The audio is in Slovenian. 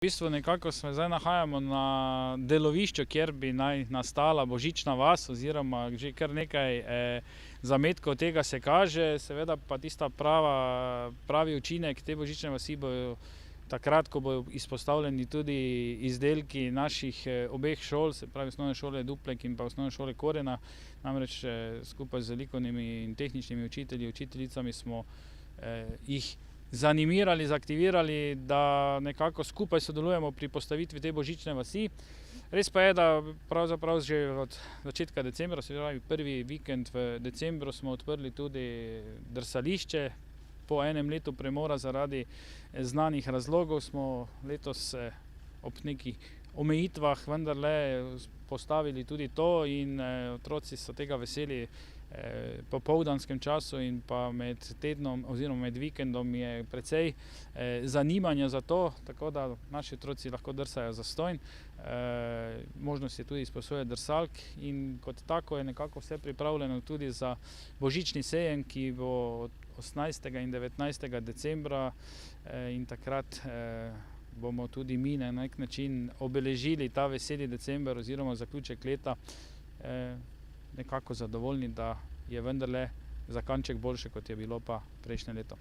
V bistvu nekako se zdaj nahajamo na delovišču, kjer bi naj nastala božična vas, oziroma že kar nekaj zametkov tega se kaže. Seveda pa tista pravi učinek te božične vasi bo takrat, ko bodo izpostavljeni tudi izdelki naših obeh šol, se pravi osnovne šole Duplek in pa osnovne šole Korena. Namreč skupaj z likovnimi in tehničnimi učitelji, učiteljicami smo jih zanimirali, zaktivirali, da nekako skupaj sodelujemo pri postavitvi te božične vasi. Res pa je, da pravzaprav že od začetka decembra, se pravi prvi vikend v decembru, smo odprli tudi drsališče. Po enem letu premora zaradi znanih razlogov smo letos ob nekih omejitvah vendarle postavili tudi to in otroci so tega veseli. Popoldanskem času in pa med tednom oziroma med vikendom je precej zanimanja za to, tako da naši otroci lahko drsajo zastonj. Možnost je tudi izposoje drsalk in kot tako je nekako vse pripravljeno tudi za božični sejem, ki bo 18. in 19. decembra in takrat bomo tudi mi na nek način obeležili ta veseli december oziroma zaključek leta nekako zadovoljni, da je vendarle za kanček boljše, kot je bilo pa prejšnje leto.